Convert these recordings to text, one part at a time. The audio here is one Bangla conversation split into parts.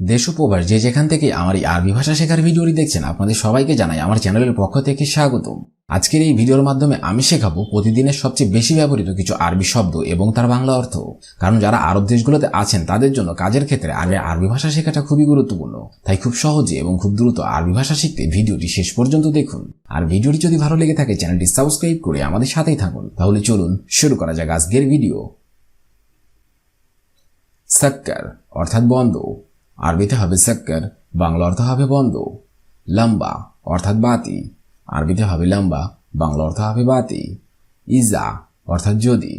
দেশ ও প্রবাস যে যেখান থেকে আমার এই আরবি ভাষা শেখার ভিডিওটি দেখছেন আপনাদের সবাইকে জানাই আমার চ্যানেলের পক্ষ থেকে স্বাগতম। আজকের এই ভিডিওর মাধ্যমে আমি শেখাবো প্রতিদিনের সবচেয়ে বেশি ব্যবহৃত কিছু আরবি শব্দ এবং তার বাংলা অর্থ। কারণ যারা আরব দেশগুলোতে আছেন তাদের জন্য কাজের ক্ষেত্রে আরবি ভাষা শেখাটা খুবই গুরুত্বপূর্ণ। তাই খুব সহজে এবং খুব দ্রুত আরবি ভাষা শিখতে ভিডিওটি শেষ পর্যন্ত দেখুন। আর ভিডিওটি যদি ভালো লেগে থাকে চ্যানেলটি সাবস্ক্রাইব করে আমাদের সাথেই থাকুন। তাহলে চলুন শুরু করা যাক আজকের ভিডিও। সাক্কার অর্থাৎ বন্ধ, আরবিতে হবে সাক্কার, বাংলা অর্থ হবে বন্ধ। লম্বা অর্থাৎ বাতি, আরবিতে হবে লম্বা, বাংলা অর্থ হবে বাতি। ইজা অর্থাৎ যদি,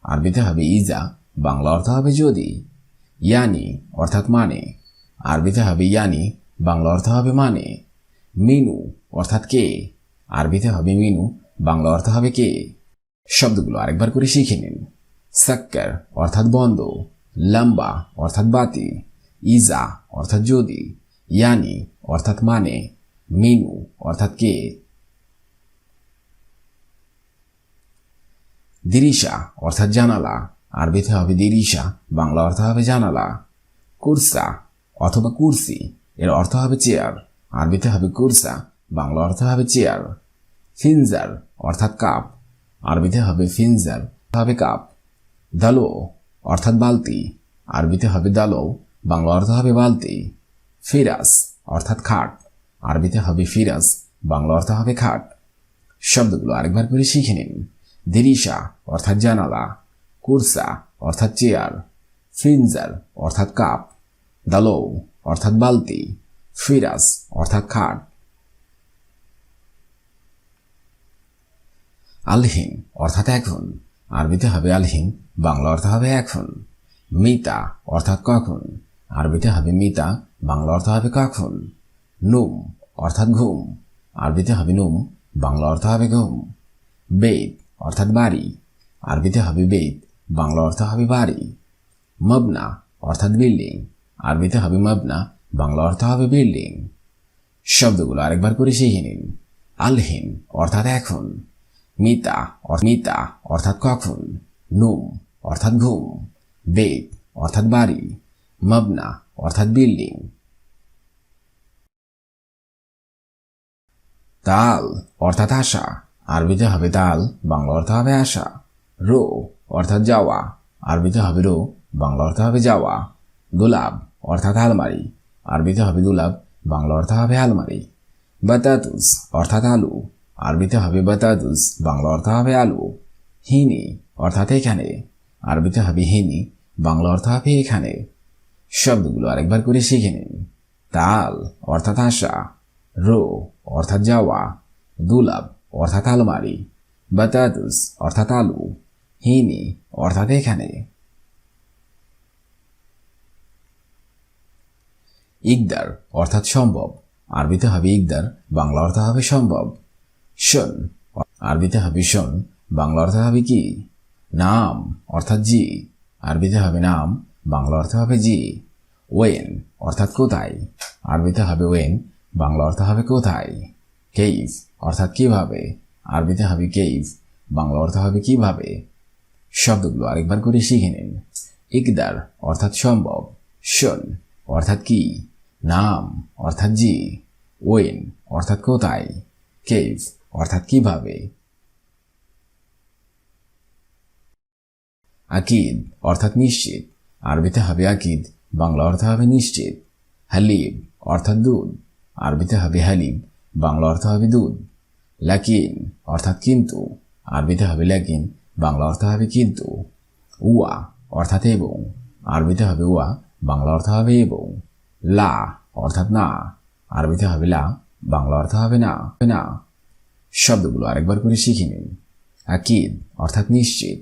আরবিতে হবে ইজা, বাংলা অর্থ হবে যদি। ইয়ানি অর্থাৎ মানে, আরবিতে হবে ইয়ানি, বাংলা অর্থ হবে মানে। মিনু অর্থাৎ কে, আরবিতে হবে মিনু, বাংলা অর্থ হবে কে। শব্দগুলো আরেকবার করে শিখে নিন। সাক্কার অর্থাৎ বন্ধ, লম্বা অর্থাৎ বাতি, ইজা অর্থাৎ যদি, ইয়ানি অর্থাৎ মানে, মিনু অর্থাৎ কে। দিরিশা অর্থাৎ জানালা, আরবিতে হবে দিরিশা, বাংলা অর্থ হবে জানালা। কুরসা অথবা কুরসি, এর অর্থ হবে চেয়ার, আরবিতে হবে কুরসা, বাংলা অর্থ হবে চেয়ার। ফিনজার অর্থাৎ কাপ, আরবিতে হবে ফিনজার, হবে কাপ। দালো অর্থাৎ বালতি, আরবিতে হবে দালো, বাংলা অর্থ হবে বালতি। ফিরাস অর্থাৎ খাট, আরবিতে হবে ফিরাস, বাংলা অর্থ হবে খাট। শব্দগুলো আরেকবার করে শিখে নিন। দিরিশা অর্থাৎ জানালা, কুরসা অর্থাৎ চেয়ার, ফিনজার অর্থাৎ কাপ, দালো অর্থাৎ বালতি, ফিরাস অর্থাৎ খাট। আলহিন অর্থাৎ এখন, আরবিতে হবে আলহিন, বাংলা অর্থ হবে এখন। মিতা অর্থাৎ কখন, আরবিতে হবে মিতা, বাংলা অর্থ হবে কখন। নুম অর্থাৎ ঘুম, আরবিতে হবে নুম, বাংলা অর্থ হবে ঘুম। বেদ অর্থাৎ বাড়ি, আরবিতে হবে বেদ, বাংলা অর্থ হবে বাড়ি। মবনা অর্থাৎ বিল্ডিং, আরবিতে হবে মবনা, বাংলা অর্থ হবে বিল্ডিং। শব্দগুলো আরেকবার করে শিখে নিন। আলহিন অর্থাৎ এখন, মিতা অর্থাৎ কখন, নুম অর্থাৎ ঘুম, বেদ অর্থাৎ বাড়ি, মবনা অর্থাৎ বিল্ডিং। তাল অর্থাৎ আশা, আরবিতে হবে তাল, বাংলা অর্থ হবে আশা। রো অর্থাৎ যাওয়া, আরবিতে হবে রো, বাংলা অর্থ হবে যাওয়া। দুলাব অর্থাৎ আলমারি, আরবিতে হবে দুলাব, বাংলা অর্থ হবে আলমারি। বাতাতুস অর্থাৎ আলু, আরবিতে হবে বাতাতুস, বাংলা অর্থ হবে আলু। হিনি অর্থাৎ এখানে, আরবিতে হবে হিনি, বাংলা অর্থ হবে এখানে। শব্দগুলো আরেকবার করে শিখে নিন। তাল অর্থাৎ আশা, রো অর্থাৎ যাওয়া, দুলাব অর্থাৎ আলমারি, বাতাতুস অর্থাৎ আলু, হিনি অর্থাৎ এখানে। ইকদার অর্থাৎ সম্ভব, আরবিতে হবে ইকদার, বাংলা অর্থ হবে সম্ভব। শোন আরবিতে হবে শোন, বাংলা অর্থ হবে কি। নাম অর্থাৎ জি, আরবিতে হবে নাম, বাংলা অর্থ হবে জি। ওয়েন অর্থাৎ কোথায়, আরবিতে হবে ওয়েন, বাংলা অর্থ হবে কোথায়। কেইফ অর্থাৎ কিভাবে, আরবিতে হবে কেইফ, বাংলা অর্থ হবে কিভাবে। শব্দগুলো আরেকবার করে শিখে নিন। ইকদার অর্থাৎ সম্ভব, শোন অর্থাৎ কি, নাম অর্থাৎ জি, ওয়েন অর্থাৎ কোথায়, কেইফ অর্থাৎ কিভাবে। আকিদ অর্থাৎ নিশ্চিত, আরবিতে হবে আকিদ, বাংলা অর্থ হবে নিশ্চিত। হালিব অর্থাৎ দুধ, আরবিতে হবে হালিব, বাংলা অর্থ হবে দুধ। লাকিন অর্থাৎ কিন্তু, আরবিতে হবে লাকিন, বাংলা অর্থ হবে কিন্তু। উয়া অর্থাৎ এবং, আরবিতে হবে উয়া, বাংলা অর্থ হবে এবং। লা অর্থাৎ না, আরবিতে হবে লা, বাংলা অর্থ হবে না না। শব্দগুলো আরেকবার করে শিখে নিন। আকিদ অর্থাৎ নিশ্চিত,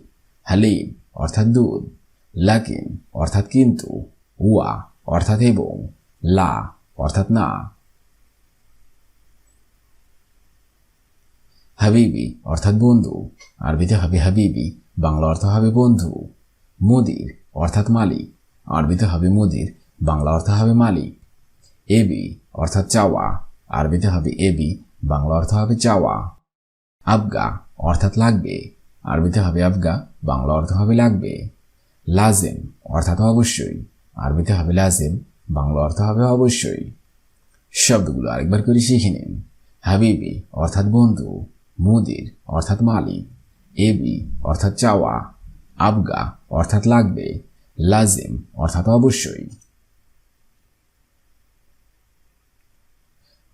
হালিব অর্থাৎ দুধ, লাকিন অর্থাৎ কিন্তু, উয়া অর্থাৎ এবং, লা অর্থাৎ না। হাবিবি অর্থাৎ বন্ধু, আরবিতে হবে হাবিবি, বাংলা অর্থ হবে বন্ধু। মুদির অর্থাৎ মালিক, আরবিতে হবে মুদির, বাংলা অর্থ হবে মালিক। এবি অর্থাৎ চাওয়া, আরবিতে হবে এবি, বাংলা অর্থ হবে চাওয়া। আবগা অর্থাৎ লাগবে, আরবিতে হবে আবগা, বাংলা অর্থ হবে লাগবে। লাজেম অর্থাৎ অবশ্যই, আরবিতে হবে লাজেম, বাংলা অর্থ হবে অবশ্যই। শব্দগুলো আরেকবার করে শিখে নিন। হাবিবি অর্থাৎ বন্ধু, মুদির অর্থাৎ মালিক, এবি অর্থাৎ চাওয়া, আবগা অর্থাৎ লাগবে, লাজিম অর্থাৎ অবশ্যই।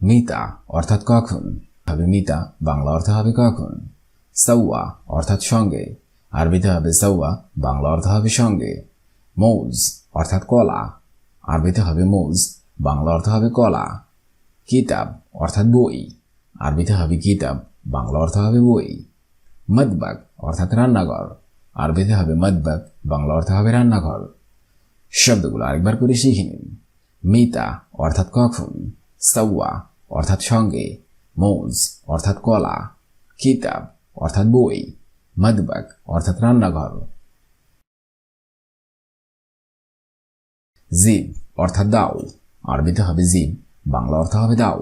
মিতা অর্থাৎ কখন, হবে মিতা বাংলা অর্থ হবে কখন। সৌয়া অর্থাৎ সঙ্গে, আরবিতে হবে সৌয়া বাংলা অর্থ হবে সঙ্গে। মৌজ অর্থাৎ কলা, আরবিতে হবে মৌজ বাংলা অর্থ হবে কলা। কিতাব অর্থাৎ বই, আরবিতে হবে কিতাব বাংলা অর্থ হবে বই। মদবাক অর্থাৎ রান্নাঘর, আরবিতে হবে মদবাক বাংলা অর্থ হবে রান্নাঘর। শব্দগুলো আরেকবার করে শিখে নিন। মিতা অর্থাৎ কখন, সৌয়া অর্থাৎ সঙ্গে, মৌজ অর্থাৎ কলা, কিতাব অর্থাৎ বই, মদবাক অর্থাৎ রান্নাঘর। জিব অর্থাৎ দাও, আরবিতে হবে জিব বাংলা অর্থ হবে দাও।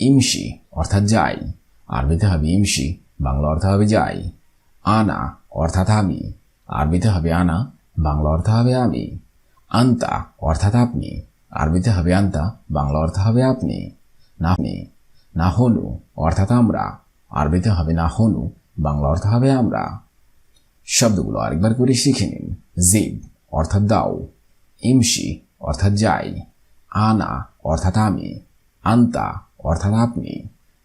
ইমশি অর্থাৎ যাই, আরবিতে হবে ইমশি বাংলা অর্থ হবে যাই। আনা অর্থাৎ আমি, আরবিতে হবে আনা বাংলা অর্থ হবে আমি। আন্তা অর্থাৎ আপনি, আরবিতে হবে আন্তা বাংলা অর্থ হবে আপনি। নাহনু অর্থাৎ আমরা, আরবিতে হবে নাহনু বাংলা অর্থ হবে আমরা। শব্দগুলো আরেকবার করে শিখে নিন। জিব অর্থাৎ দাও, ইমশি অর্থাৎ যাই, আনা অর্থাৎ আমি, আন্তা অর্থাৎ আপনি,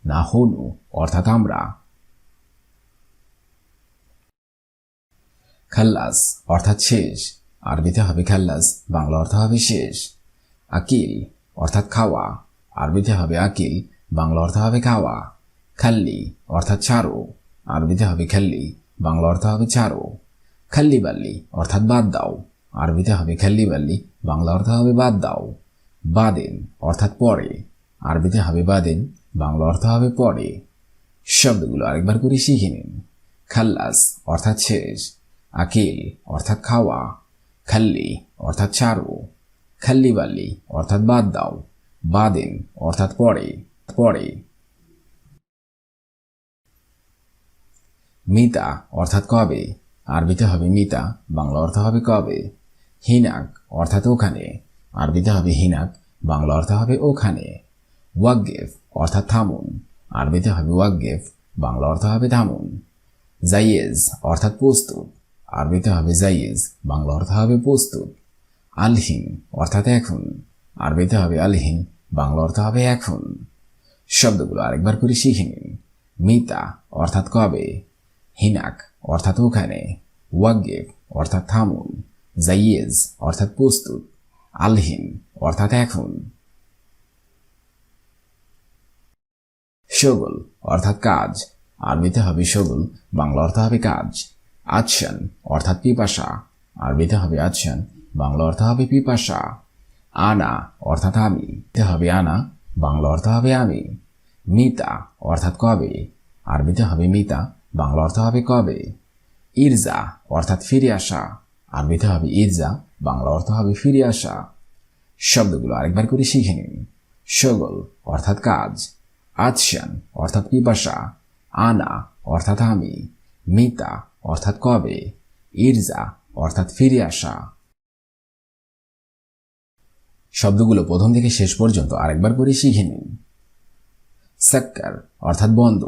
নাহনু অর্থাৎ আমরা। খাল্লাস অর্থাৎ শেষ, আরবিতে হবে খাল্লাস বাংলা অর্থ হবে শেষ। আকিল অর্থাৎ খাওয়া, আরবিতে হবে আকিল বাংলা অর্থ হবে খাওয়া। খাল্লি অর্থাৎ ছাড়ো, আরবিতে হবে খাল্লি বাংলা অর্থ হবে ছাড়ো। খাল্লি বাল্লি অর্থাৎ বাদ দাও, আরবিতে হবে খাল্লি বাল্লি বাংলা অর্থ হবে বাদ দাও। বাদেন অর্থাৎ পরে, আরবিতে হবে বাদেন বাংলা অর্থ হবে পরে। শব্দগুলো আরেকবার করে শিখে নিন। খাল্লাস অর্থাৎ শেষ, আকিল অর্থাৎ খাওয়া, খাল্লি অর্থাৎ ছাড়ো, খাল্লি বাল্লি অর্থাৎ বাদ দাও, বাদেন অর্থাৎ পরে পরে। মিতা অর্থাৎ কবে, আরবিতে হবে মিতা বাংলা অর্থ হবে কবে। হিনাক অর্থাৎ ওখানে, আরবিতে হবে হিনাক বাংলা অর্থ হবে ওখানে। ওয়াকগেফ অর্থাৎ থামুন, আরবিতে হবে ওয়াকগেফ বাংলা অর্থ হবে থামুন। জাইয়েজ অর্থাৎ প্রস্তুত, আরবিতে হবে জাইয়েজ বাংলা অর্থ হবে প্রস্তুত। আলহিন অর্থাৎ এখন, আরবিতে হবে আলহিন বাংলা অর্থ হবে এখন। শব্দগুলো আরেকবার করে শিখে নিন। মিতা অর্থাৎ কবে, হিনাক অর্থাৎ ওখানে, ওয়াকগেফ অর্থাৎ থামুন, জাইয়েজ অর্থাৎ প্রস্তুত, আলহিন অর্থাৎ এখন। শগল অর্থাৎ কাজ, আরবিতে হবে শগল বাংলা অর্থ হবে কাজ। আচ্ছান অর্থাৎ পিপাসা, আরবিতে হবে আচ্ছান বাংলা অর্থ হবে পিপাসা। আনা অর্থাৎ আমি, হবে আনা বাংলা অর্থ হবে আমি। মিতা অর্থাৎ কবে, আরবিতে হবে মিতা বাংলা অর্থ হবে কবে। ইরজা অর্থাৎ ফিরে আসা, আরবিতে হবে ইরজা বাংলা অর্থ হবে ফিরে আসা। শব্দগুলো আরেকবার করে শিখে নিন। শগল অর্থাৎ কাজ, আচ্ছান অর্থাৎ পিপাসা, আনা অর্থাৎ আমি, মিতা অর্থাৎ কবে, ইরজা অর্থাৎ ফিরে আসা। শব্দগুলো প্রথম থেকে শেষ পর্যন্ত আরেকবার করে শিখে নিন। সাক্কার অর্থাৎ বন্ধ,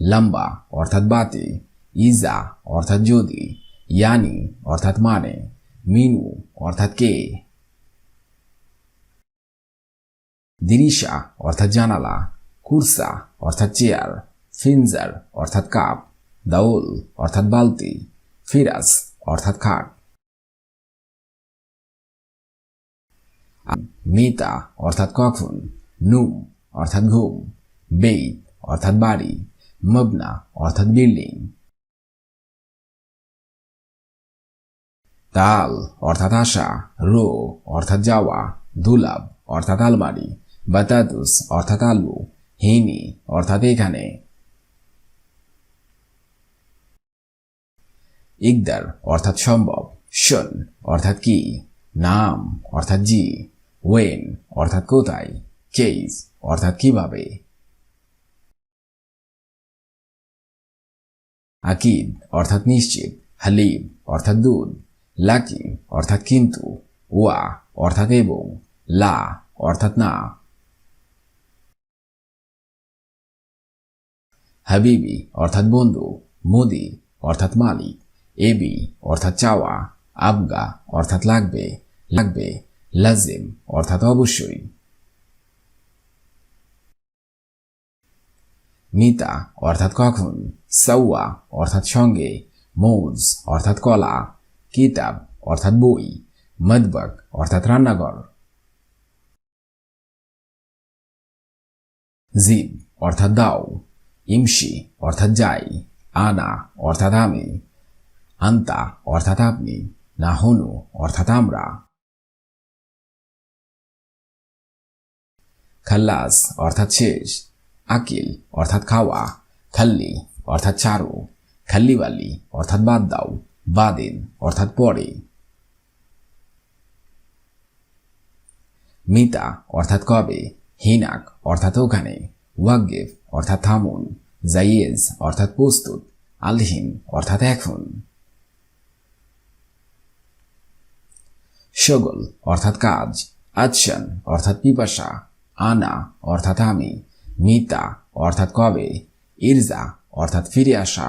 লম্বা অর্থাৎ বাতি, ইজা অর্থাৎ যদি, ইয়ানি অর্থাৎ মানে, মিনু অর্থাৎ কে। দিরিশা অর্থাৎ জানালা, কুরসা অর্থাৎ চেয়ার, ফিনজার অর্থাৎ কাপ, দাউল অর্থাৎ বালতি, ফিরাস অর্থাৎ খাট। মিতা অর্থাৎ কখন, নুম অর্থাৎ ঘুম, বেইত অর্থাৎ বাড়ি, মবনা অর্থাৎ বিল্ডিং। তাল অর্থাৎ আশা, রো অর্থাৎ যাওয়া, দুলাব অর্থাৎ আলমারি, বাতাতুস অর্থাৎ আলু, হিনি অর্থাৎ এখানে। ইকদার অর্থাৎ সম্ভব, শন অর্থাৎ কি, নাম অর্থাৎ জি, ওয়েন অর্থাৎ কোথায়, কেস অর্থাৎ কিভাবে। আকিদ অর্থাৎ নিশ্চিত, হালিব অর্থাৎ দুধ, লাকি অর্থাৎ কিন্তু, ওয়া অর্থাৎ এবং, লা অর্থাৎ না। হাবিবি অর্থাৎ বন্ধু, মোদি অর্থাৎ মালিক, এবি অর্থাৎ চাওয়া, আবগা অর্থাৎ লাগবে, লাগবে, লাজিম অর্থাৎ অবশ্যই। মিতা অর্থাৎ কখন, সৌয়া অর্থাৎ সঙ্গে, মৌজ অর্থাৎ কলা, কিতাব অর্থাৎ বই, মদবক অর্থাৎ রান্নাঘর। জিব অর্থাৎ দাও, ইমশি অর্থাৎ যাই, আনা অর্থাৎ আমি, আন্তা অর্থাৎ আপনি, নাহনু অর্থাৎ আমরা। খাল্লাস অর্থাৎ শেষ, আকিল অর্থাৎ খাওয়া, খাল্লি অর্থাৎ চারু, খাল্লিওয়ালি অর্থাৎ বাদ দাও, বাদিন অর্থাৎ পরে। মিতা অর্থাৎ কবে, হিনাক অর্থাৎ ওখানে, ওয়াগিফ অর্থাৎ থামুন, জাইয়েজ অর্থাৎ প্রস্তুত, আলহিন অর্থাৎ এখন। শগল অর্থাৎ কাজ, আচ্ছন অর্থাৎ পিপাসা, আনা অর্থাৎ আমি, মিতা অর্থাৎ কবে, ইরজা অর্থাৎ ফিরে আসা।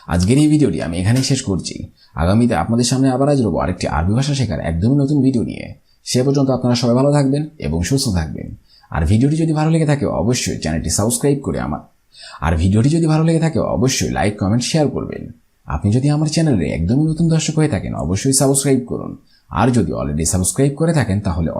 আজকের এই ভিডিওটি আমি এখানেই শেষ করছি। আগামীতে আপনাদের সামনে আবার হাজির হব আরেকটি আরবি ভাষা শেখার একদমই নতুন ভিডিও নিয়ে। সে পর্যন্ত আপনারা সবাই ভালো থাকবেন এবং সুস্থ থাকবেন। আর ভিডিওটি যদি ভালো লেগে থাকে অবশ্যই চ্যানেলটি সাবস্ক্রাইব করে লাইক, কমেন্ট, শেয়ার করবেন। আপনি যদি আমার চ্যানেলে একদমই নতুন দর্শক হয়ে থাকেন অবশ্যই সাবস্ক্রাইব করুন। আর যদি অলরেডি সাবস্ক্রাইব করে থাকেন তাহলে